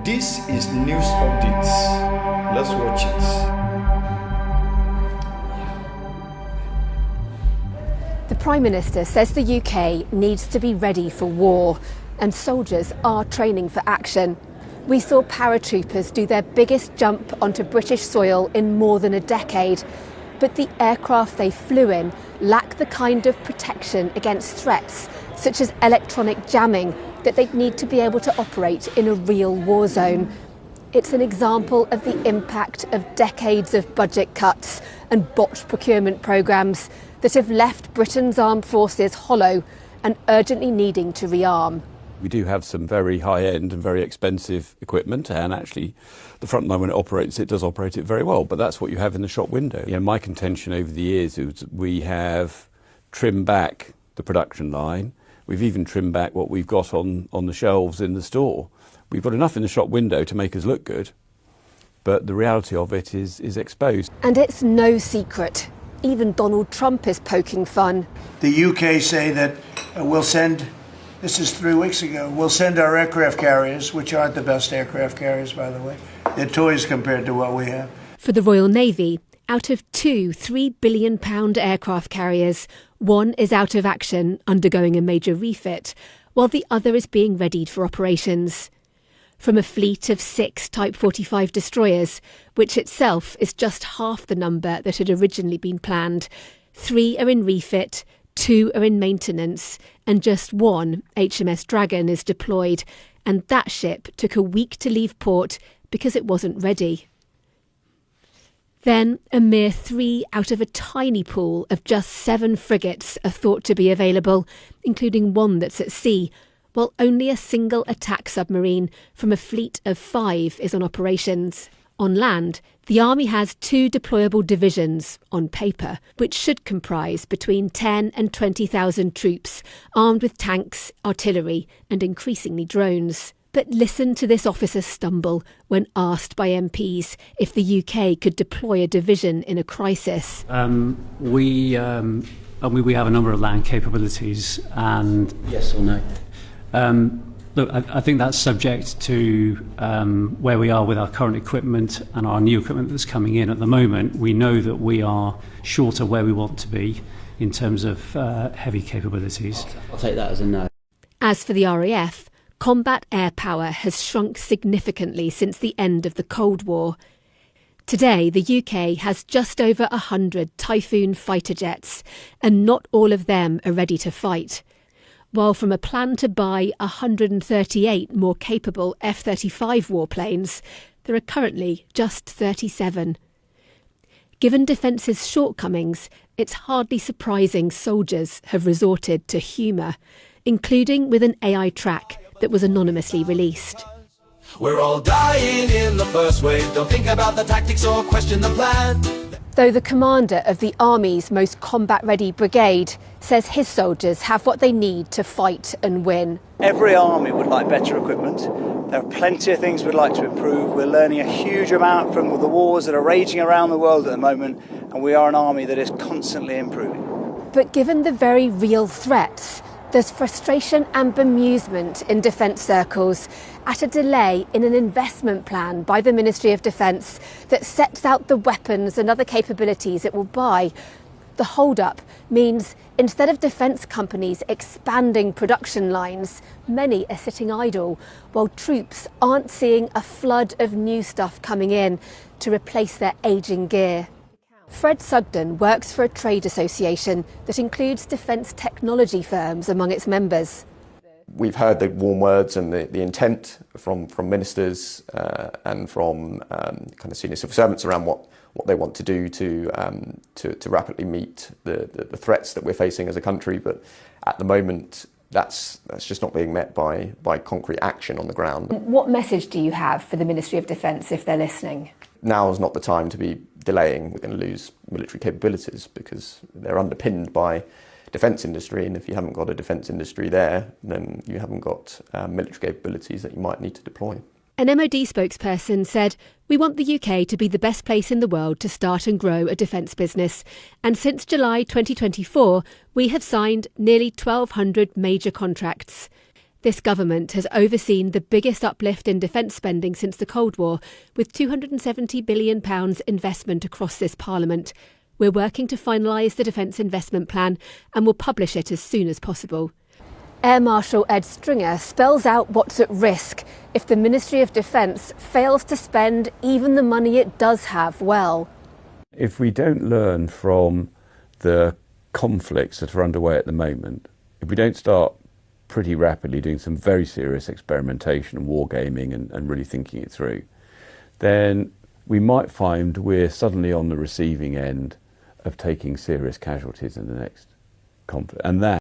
This is News Updates. Let's watch it. The Prime Minister says the UK needs to be ready for war, and soldiers are training for action. We saw paratroopers do their biggest jump onto British soil in more than a decade, but the aircraft they flew in lack the kind of protection against threats, such as electronic jamming, that they'd need to be able to operate in a real war zone. It's an example of the impact of decades of budget cuts and botched procurement programmes that have left Britain's armed forces hollow and urgently needing to rearm. We do have some very high-end and very expensive equipment, and actually the front line, when it operates, it does operate it very well, but that's what you have in the shop window. My contention over the years is we have trimmed back the production line. We've even trimmed back what we've got on the shelves in the store. We've got enough in the shop window to make us look good, but the reality of it is exposed. And it's no secret. Even Donald Trump is poking fun. The UK say that we'll send, this is 3 weeks ago, we'll send our aircraft carriers, which aren't the best aircraft carriers, by the way. They're toys compared to what we have. For the Royal Navy, out of two £3 billion aircraft carriers, one is out of action, undergoing a major refit, while the other is being readied for operations. From a fleet of 6 Type 45 destroyers, which itself is just half the number that had originally been planned, 3 are in refit, 2 are in maintenance, and just one, HMS Dragon, is deployed, and that ship took a week to leave port because it wasn't ready. Then, a mere 3 out of a tiny pool of just 7 frigates are thought to be available, including one that's at sea, while only a single attack submarine from a fleet of 5 is on operations. On land, the Army has 2 deployable divisions, on paper, which should comprise between 10 and 20,000 troops, armed with tanks, artillery, and increasingly drones. But listen to this officer stumble when asked by MPs if the UK could deploy a division in a crisis. We have a number of land capabilities, and yes or no. Look, I think that's subject to where we are with our current equipment and our new equipment that's coming in. At the moment, we know that we are short of where we want to be in terms of heavy capabilities. I'll take that as a no. As for the RAF, combat air power has shrunk significantly since the end of the Cold War. Today, the UK has just over 100 Typhoon fighter jets, and not all of them are ready to fight. While from a plan to buy 138 more capable F-35 warplanes, there are currently just 37. Given Defence's shortcomings, it's hardly surprising soldiers have resorted to humour, including with an AI track that was anonymously released. We're all dying in the first wave. Don't think about the tactics or question the plan. Though the commander of the Army's most combat-ready brigade says his soldiers have what they need to fight and win. Every army would like better equipment. There are plenty of things we'd like to improve. We're learning a huge amount from the wars that are raging around the world at the moment, and we are an army that is constantly improving. But given the very real threats, there's frustration and bemusement in defence circles at a delay in an investment plan by the Ministry of Defence that sets out the weapons and other capabilities it will buy. The hold-up means instead of defence companies expanding production lines, many are sitting idle, while troops aren't seeing a flood of new stuff coming in to replace their ageing gear. Fred Sugden works for a trade association that includes defence technology firms among its members. We've heard the warm words and the intent from ministers and from kind of senior civil servants around what they want to do to rapidly meet the threats that we're facing as a country. But at the moment, that's just not being met by concrete action on the ground. What message do you have for the Ministry of Defence if they're listening? Now is not the time to be delaying. We're going to lose military capabilities because they're underpinned by defence industry, and if you haven't got a defence industry there, then you haven't got military capabilities that you might need to deploy. An MOD spokesperson said, "We want the UK to be the best place in the world to start and grow a defence business, and since July 2024 we have signed nearly 1,200 major contracts. This government has overseen the biggest uplift in defence spending since the Cold War, with £270 billion investment across this Parliament. We're working to finalise the Defence Investment Plan and will publish it as soon as possible. Air Marshal Ed Stringer spells out what's at risk if the Ministry of Defence fails to spend even the money it does have well. If we don't learn from the conflicts that are underway at the moment, if we don't start pretty rapidly doing some very serious experimentation and wargaming and really thinking it through, then we might find we're suddenly on the receiving end of taking serious casualties in the next conflict. And that